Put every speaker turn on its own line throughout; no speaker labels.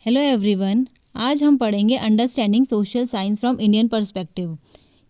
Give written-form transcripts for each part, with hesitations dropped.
Hello everyone. आज हम पढ़ेंगे understanding social science from Indian perspective.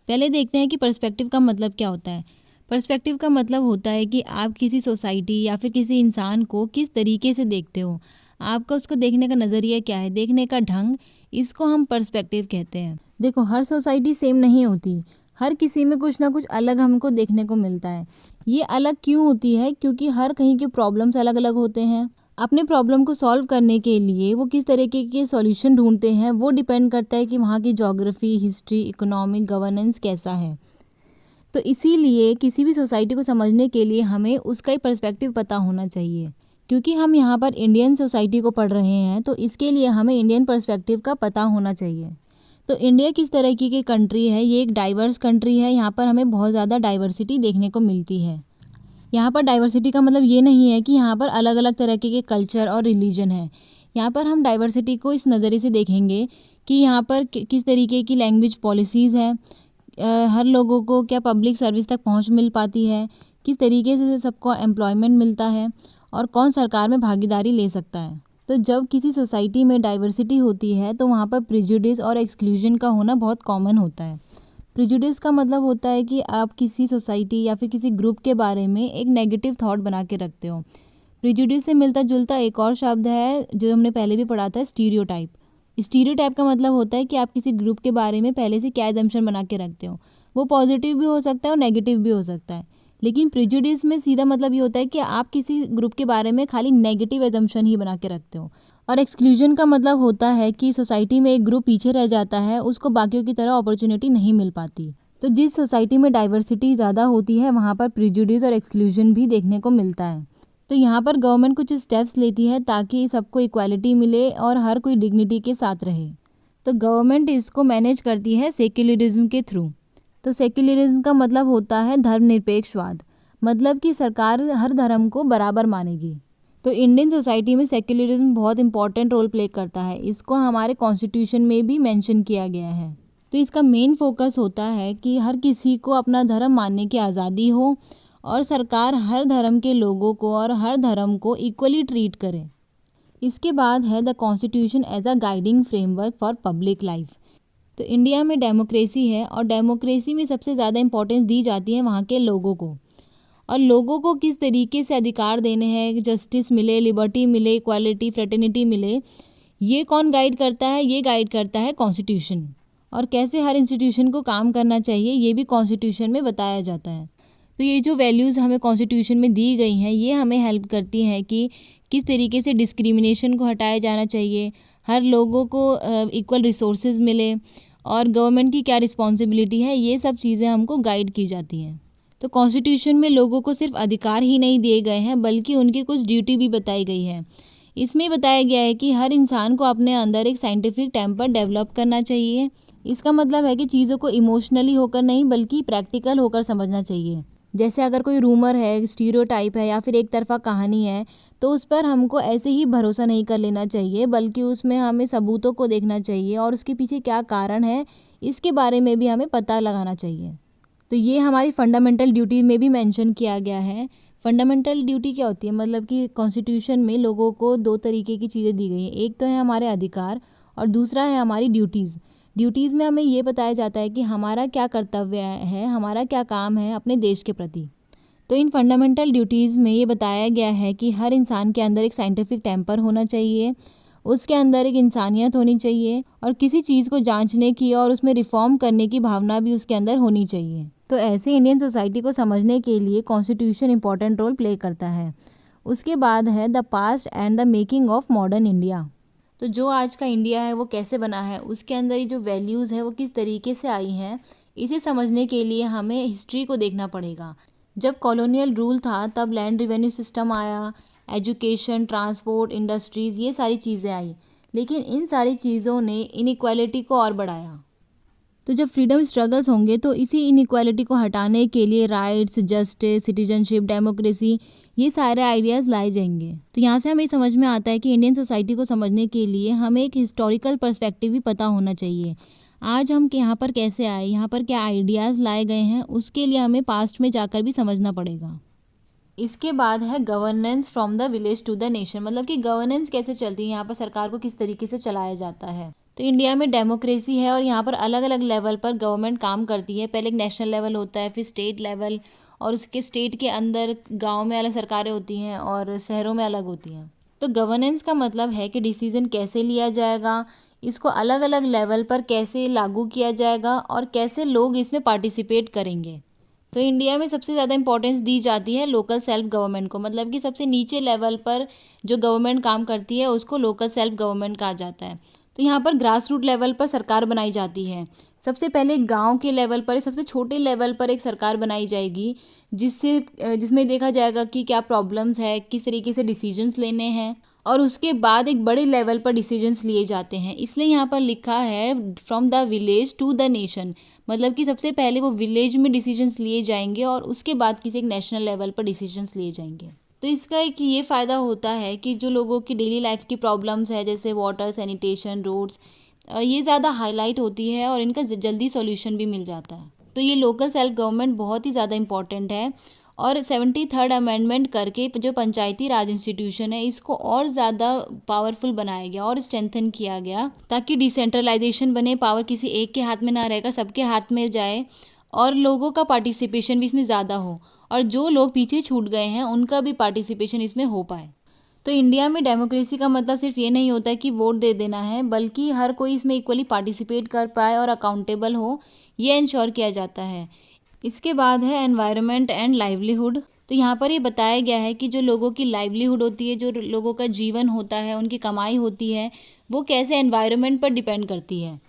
पहले देखते हैं कि पर्सपेक्टिव का मतलब क्या होता है। पर्सपेक्टिव का मतलब होता है कि आप किसी सोसाइटी या फिर किसी इंसान को किस तरीके से देखते हो, आपका उसको देखने का नज़रिया क्या है, देखने का ढंग, इसको हम पर्सपेक्टिव कहते हैं। देखो, हर सोसाइटी सेम नहीं होती, हर किसी में कुछ ना कुछ अलग हमको देखने को मिलता है। ये अलग क्यों होती है? क्योंकि हर कहीं के प्रॉब्लम्स अलग अलग होते हैं। अपने प्रॉब्लम को सॉल्व करने के लिए वो किस तरीके के सॉल्यूशन ढूंढते हैं, वो डिपेंड करता है कि वहाँ की ज्योग्राफी, हिस्ट्री, इकोनॉमिक, गवर्नेंस कैसा है। तो इसीलिए किसी भी सोसाइटी को समझने के लिए हमें उसका ही पर्सपेक्टिव पता होना चाहिए। क्योंकि हम यहाँ पर इंडियन सोसाइटी को पढ़ रहे हैं, तो इसके लिए हमें इंडियन पर्सपेक्टिव का पता होना चाहिए। तो इंडिया किस तरीके की कंट्री है? ये एक डाइवर्स कंट्री है। यहाँ पर हमें बहुत ज़्यादा डाइवर्सिटी देखने को मिलती है। यहाँ पर डाइवर्सिटी का मतलब ये नहीं है कि यहाँ पर अलग अलग तरह के कल्चर और रिलीजन है। यहाँ पर हम डाइवर्सिटी को इस नज़रिए से देखेंगे कि यहाँ पर किस तरीके की लैंग्वेज पॉलिसीज़ है, हर लोगों को क्या पब्लिक सर्विस तक पहुँच मिल पाती है, किस तरीके से सबको एम्प्लॉयमेंट मिलता है और कौन सरकार में भागीदारी ले सकता है। तो जब किसी सोसाइटी में डाइवर्सिटी होती है तो वहाँ पर प्रिजुडिस और एक्सक्लूजन का होना बहुत कॉमन होता है। प्रिजुडिस का मतलब होता है कि आप किसी सोसाइटी या फिर किसी ग्रुप के बारे में एक नेगेटिव थॉट बना के रखते हो। प्रिजुडिस से मिलता जुलता एक और शब्द है जो हमने पहले भी पढ़ा था, स्टीरियोटाइप। स्टीरियोटाइप का मतलब होता है कि आप किसी ग्रुप के बारे में पहले से क्या एजम्पशन बना के रखते हो। वो पॉजिटिव भी हो सकता है और नेगेटिव भी हो सकता है। लेकिन प्रिजुडिस में सीधा मतलब ये होता है कि आप किसी ग्रुप के बारे में खाली नेगेटिव एजम्पशन ही बना के रखते हो। और एक्सक्लूजन का मतलब होता है कि सोसाइटी में एक ग्रुप पीछे रह जाता है, उसको बाकियों की तरह अपॉर्चुनिटी नहीं मिल पाती। तो जिस सोसाइटी में डाइवर्सिटी ज़्यादा होती है वहाँ पर प्रिजुडिस और एक्सक्लूजन भी देखने को मिलता है। तो यहाँ पर गवर्नमेंट कुछ स्टेप्स लेती है ताकि सबको इक्वालिटी मिले और हर कोई डिग्निटी के साथ रहे। तो गवर्नमेंट इसको मैनेज करती है सेक्युलरिज्म के थ्रू। तो सेक्युलरिज्म का मतलब होता है धर्मनिरपेक्षवाद, मतलब कि सरकार हर धर्म को बराबर मानेगी। तो इंडियन सोसाइटी में सेक्युलरिज्म बहुत इंपॉर्टेंट रोल प्ले करता है। इसको हमारे कॉन्स्टिट्यूशन में भी मेंशन किया गया है। तो इसका मेन फोकस होता है कि हर किसी को अपना धर्म मानने की आज़ादी हो और सरकार हर धर्म के लोगों को और हर धर्म को इक्वली ट्रीट करे। इसके बाद है the constitution as a guiding framework for public life. तो इंडिया में डेमोक्रेसी है और डेमोक्रेसी में सबसे ज़्यादा इंपॉर्टेंस दी जाती है वहाँ के लोगों को। और लोगों को किस तरीके से अधिकार देने हैं, जस्टिस मिले, लिबर्टी मिले, इक्वालिटी, फ्रेटर्निटी मिले, ये कौन गाइड करता है? ये गाइड करता है कॉन्स्टिट्यूशन। और कैसे हर इंस्टीट्यूशन को काम करना चाहिए ये भी कॉन्स्टिट्यूशन में बताया जाता है। तो ये जो वैल्यूज़ हमें कॉन्स्टिट्यूशन में दी गई हैं ये हमें हेल्प करती हैं कि किस तरीके से डिस्क्रिमिनेशन को हटाया जाना चाहिए, हर लोगों को इक्वल रिसोर्सेज मिले और गवर्नमेंट की क्या रिस्पॉन्सिबिलिटी है, ये सब चीज़ें हमको गाइड की जाती हैं। तो कॉन्स्टिट्यूशन में लोगों को सिर्फ अधिकार ही नहीं दिए गए हैं बल्कि उनकी कुछ ड्यूटी भी बताई गई है। इसमें बताया गया है कि हर इंसान को अपने अंदर एक साइंटिफिक टेम्पर डेवलप करना चाहिए। इसका मतलब है कि चीज़ों को इमोशनली होकर नहीं बल्कि प्रैक्टिकल होकर समझना चाहिए। जैसे अगर कोई रूमर है, स्टीरियोटाइप है या फिर एक तरफा कहानी है तो उस पर हमको ऐसे ही भरोसा नहीं कर लेना चाहिए बल्कि उसमें हमें सबूतों को देखना चाहिए और उसके पीछे क्या कारण है इसके बारे में भी हमें पता लगाना चाहिए। तो ये हमारी फंडामेंटल ड्यूटी में भी मेंशन किया गया है। फंडामेंटल ड्यूटी क्या होती है? मतलब कि कॉन्स्टिट्यूशन में लोगों को दो तरीके की चीज़ें दी गई हैं। एक तो है हमारे अधिकार और दूसरा है हमारी ड्यूटीज़। ड्यूटीज़ में हमें ये बताया जाता है कि हमारा क्या कर्तव्य है, हमारा क्या काम है अपने देश के प्रति। तो इन फंडामेंटल ड्यूटीज़ में ये बताया गया है कि हर इंसान के अंदर एक साइंटिफिक टेम्पर होना चाहिए, उसके अंदर एक इंसानियत होनी चाहिए और किसी चीज़ को जांचने की और उसमें रिफॉर्म करने की भावना भी उसके अंदर होनी चाहिए। तो ऐसे इंडियन सोसाइटी को समझने के लिए कॉन्स्टिट्यूशन इंपॉर्टेंट रोल प्ले करता है। उसके बाद है the past and the making of modern India. तो जो आज का इंडिया है वो कैसे बना है, उसके अंदर ये जो वैल्यूज़ है वो किस तरीके से आई हैं, इसे समझने के लिए हमें हिस्ट्री को देखना पड़ेगा। जब कॉलोनियल रूल था तब लैंड रिवेन्यू सिस्टम आया, एजुकेशन, ट्रांसपोर्ट, इंडस्ट्रीज़, ये सारी चीज़ें आई। लेकिन इन सारी चीज़ों ने इनइक्वालिटी को और बढ़ाया। तो जब फ्रीडम स्ट्रगल्स होंगे तो इसी इनइक्वालिटी को हटाने के लिए राइट्स, जस्टिस, सिटीजनशिप, डेमोक्रेसी, ये सारे आइडियाज़ लाए जाएंगे। तो यहाँ से हमें समझ में आता है कि इंडियन सोसाइटी को समझने के लिए हमें एक हिस्टोरिकल पर्सपेक्टिव भी पता होना चाहिए। आज हम यहाँ पर कैसे आए, यहाँ पर क्या आइडियाज़ लाए गए हैं, उसके लिए हमें पास्ट में जाकर भी समझना पड़ेगा। इसके बाद है governance from the village to the nation, मतलब कि गवर्नेंस कैसे चलती है, यहाँ पर सरकार को किस तरीके से चलाया जाता है। तो इंडिया में डेमोक्रेसी है और यहाँ पर अलग अलग लेवल पर गवर्नमेंट काम करती है। पहले एक नेशनल लेवल होता है, फिर स्टेट लेवल, और उसके स्टेट के अंदर गांव में अलग सरकारें होती हैं और शहरों में अलग होती हैं। तो गवर्नेंस का मतलब है कि डिसीजन कैसे लिया जाएगा, इसको अलग अलग लेवल पर कैसे लागू किया जाएगा और कैसे लोग इसमें पार्टिसिपेट करेंगे। तो इंडिया में सबसे ज़्यादा इंपॉर्टेंस दी जाती है लोकल सेल्फ गवर्नमेंट को, मतलब कि सबसे नीचे लेवल पर जो गवर्नमेंट काम करती है उसको लोकल सेल्फ गवर्नमेंट कहा जाता है। तो यहाँ पर ग्रास रूट लेवल पर सरकार बनाई जाती है। सबसे पहले गांव के लेवल पर, सबसे छोटे लेवल पर एक सरकार बनाई जाएगी जिसमें देखा जाएगा कि क्या प्रॉब्लम्स है, किस तरीके से डिसीजंस लेने हैं, और उसके बाद एक बड़े लेवल पर डिसीजंस लिए जाते हैं। इसलिए यहाँ पर लिखा है from the village to the nation, मतलब कि सबसे पहले वो विलेज में डिसीजंस लिए जाएंगे और उसके बाद किसी एक नेशनल लेवल पर डिसीजंस लिए जाएंगे। तो इसका एक ये फ़ायदा होता है कि जो लोगों की डेली लाइफ की प्रॉब्लम्स है जैसे वाटर, सैनिटेशन, रोड्स, ये ज़्यादा हाईलाइट होती है और इनका जल्दी सॉल्यूशन भी मिल जाता है। तो ये लोकल सेल्फ गवर्नमेंट बहुत ही ज़्यादा इंपॉर्टेंट है। और 73rd अमेंडमेंट करके जो पंचायती राज इंस्टीट्यूशन है इसको और ज़्यादा पावरफुल बनाया गया और स्ट्रेंथन किया गया, ताकि डिसेंट्रलाइजेशन बने, पावर किसी एक के हाथ में ना रहकर सबके हाथ में जाए और लोगों का पार्टिसिपेशन भी इसमें ज़्यादा हो, और जो लोग पीछे छूट गए हैं उनका भी पार्टिसिपेशन इसमें हो पाए। तो इंडिया में डेमोक्रेसी का मतलब सिर्फ ये नहीं होता है कि वोट दे देना है, बल्कि हर कोई इसमें इक्वली पार्टिसिपेट कर पाए और अकाउंटेबल हो, ये इंश्योर किया जाता है। इसके बाद है एनवायरनमेंट एंड लाइवलीहुड। तो यहाँ पर ये बताया गया है कि जो लोगों की लाइवलीहुड होती है, जो लोगों का जीवन होता है, उनकी कमाई होती है, वो कैसे एनवायरनमेंट पर डिपेंड करती है।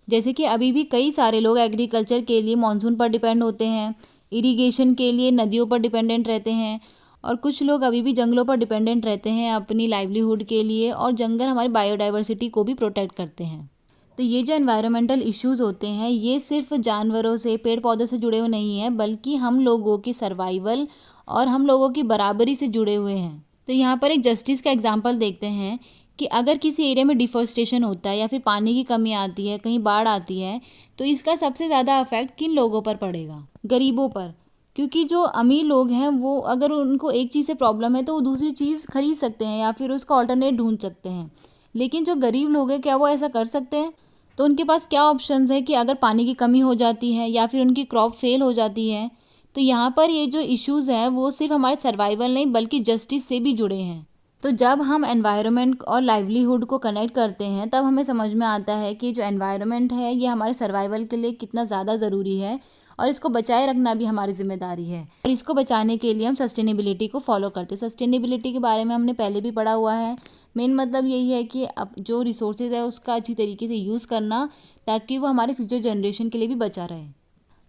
जैसे कि अभी भी कई सारे लोग एग्रीकल्चर के लिए मानसून पर डिपेंड होते हैं, इरिगेशन के लिए नदियों पर डिपेंडेंट रहते हैं, और कुछ लोग अभी भी जंगलों पर डिपेंडेंट रहते हैं अपनी लाइवलीहुड के लिए, और जंगल हमारी बायोडाइवर्सिटी को भी प्रोटेक्ट करते हैं। तो ये जो एनवायरमेंटल इश्यूज़ होते हैं ये सिर्फ जानवरों से, पेड़ पौधों से जुड़े हुए नहीं हैं, बल्कि हम लोगों की सर्वाइवल और हम लोगों की बराबरी से जुड़े हुए हैं। तो यहाँ पर एक जस्टिस का एग्जांपल देखते हैं कि अगर किसी एरिया में डिफॉरेस्टेशन होता है या फिर पानी की कमी आती है, कहीं बाढ़ आती है, तो इसका सबसे ज़्यादा इफेक्ट किन लोगों पर पड़ेगा? गरीबों पर। क्योंकि जो अमीर लोग हैं वो अगर उनको एक चीज़ से प्रॉब्लम है तो वो दूसरी चीज़ खरीद सकते हैं या फिर उसका ऑल्टरनेट ढूंढ सकते हैं, लेकिन जो गरीब लोग हैं क्या वो ऐसा कर सकते हैं? तो उनके पास क्या ऑप्शंस है कि अगर पानी की कमी हो जाती है या फिर उनकी क्रॉप फेल हो जाती है, तो यहाँ पर ये जो इश्यूज़ हैं वो सिर्फ हमारे सर्वाइवल नहीं बल्कि जस्टिस से भी जुड़े हैं। तो जब हम एनवायरनमेंट और लाइवलीहुड को कनेक्ट करते हैं तब हमें समझ में आता है कि जो एनवायरनमेंट है ये हमारे सर्वाइवल के लिए कितना ज़्यादा ज़रूरी है और इसको बचाए रखना भी हमारी जिम्मेदारी है। और इसको बचाने के लिए हम सस्टेनेबिलिटी को फॉलो करते हैं। सस्टेनेबिलिटी के बारे में हमने पहले भी पढ़ा हुआ है। मेन मतलब यही है कि अब जो रिसोर्सेज है उसका अच्छी तरीके से यूज़ करना, ताकि वो हमारे फ्यूचर जनरेशन के लिए भी बचा रहे।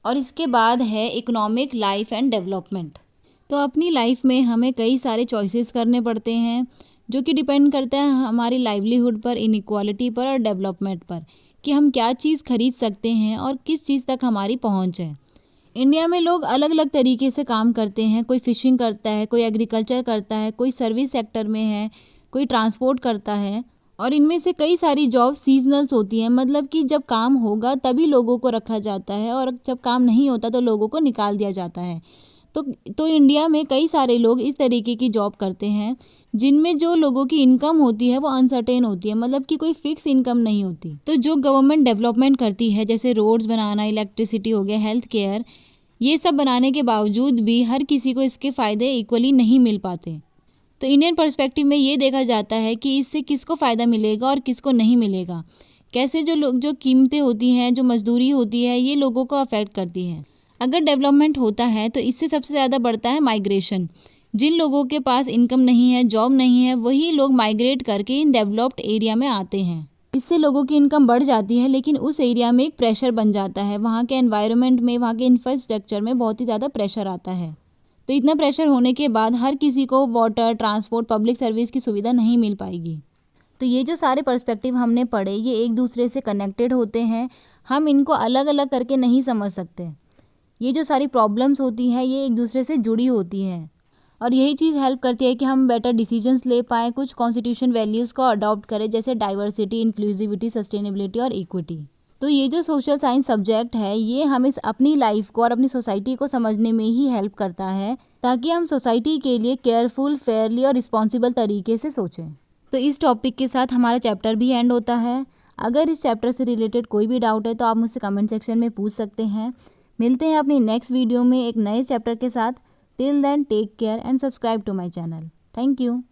और इसके बाद है इकोनॉमिक लाइफ एंड डेवलपमेंट। तो अपनी लाइफ में हमें कई सारे चॉइसेस करने पड़ते हैं जो कि डिपेंड करता है हमारी लाइवलीहुड पर, इनइक्वालिटी पर और डेवलपमेंट पर, कि हम क्या चीज़ खरीद सकते हैं और किस चीज़ तक हमारी पहुंच है। इंडिया में लोग अलग अलग तरीके से काम करते हैं। कोई फिशिंग करता है, कोई एग्रीकल्चर करता है, कोई सर्विस सेक्टर में है, कोई ट्रांसपोर्ट करता है, और इनमें से कई सारी जॉब सीजनल्स होती हैं, मतलब कि जब काम होगा तभी लोगों को रखा जाता है और जब काम नहीं होता तो लोगों को निकाल दिया जाता है। तो इंडिया में कई सारे लोग इस तरीके की जॉब करते हैं जिनमें जो लोगों की इनकम होती है वो अनसर्टेन होती है, मतलब कि कोई फिक्स इनकम नहीं होती। तो जो गवर्नमेंट डेवलपमेंट करती है जैसे रोड्स बनाना, इलेक्ट्रिसिटी हो गया, हेल्थ केयर, ये सब बनाने के बावजूद भी हर किसी को इसके फ़ायदे इक्वली नहीं मिल पाते। तो इंडियन पर्सपेक्टिव में ये देखा जाता है कि इससे किसको फ़ायदा मिलेगा और किसको नहीं मिलेगा। कैसे जो कीमतें होती हैं, जो मजदूरी होती है, ये लोगों को अफेक्ट करती है। अगर डेवलपमेंट होता है तो इससे सबसे ज़्यादा बढ़ता है माइग्रेशन। जिन लोगों के पास इनकम नहीं है, जॉब नहीं है, वही लोग माइग्रेट करके इन डेवलप्ड एरिया में आते हैं। इससे लोगों की इनकम बढ़ जाती है, लेकिन उस एरिया में एक प्रेशर बन जाता है। वहाँ के एनवायरनमेंट में, वहाँ के इंफ्रास्ट्रक्चर में बहुत ही ज़्यादा प्रेशर आता है। तो इतना प्रेशर होने के बाद हर किसी को वाटर, ट्रांसपोर्ट, पब्लिक सर्विस की सुविधा नहीं मिल पाएगी। तो ये जो सारे पर्सपेक्टिव हमने पढ़े ये एक दूसरे से कनेक्टेड होते हैं। हम इनको अलग अलग करके नहीं समझ सकते। ये जो सारी प्रॉब्लम्स होती हैं ये एक दूसरे से जुड़ी होती हैं, और यही चीज़ हेल्प करती है कि हम बेटर डिसीजंस ले पाएँ, कुछ कॉन्स्टिट्यूशन वैल्यूज़ को अडॉप्ट करें जैसे डाइवर्सिटी, इंक्लूसिविटी, सस्टेनेबिलिटी और इक्विटी। तो ये जो सोशल साइंस सब्जेक्ट है ये हमें अपनी लाइफ को और अपनी सोसाइटी को समझने में ही हेल्प करता है, ताकि हम सोसाइटी के लिए केयरफुल, फेयरली और रिस्पॉन्सिबल तरीके से सोचें। तो इस टॉपिक के साथ हमारा चैप्टर भी एंड होता है। अगर इस चैप्टर से रिलेटेड कोई भी डाउट है तो आप मुझसे कमेंट सेक्शन में पूछ सकते हैं। मिलते हैं अपनी नेक्स्ट वीडियो में एक नए चैप्टर के साथ। Till then take care and subscribe to my channel. Thank you.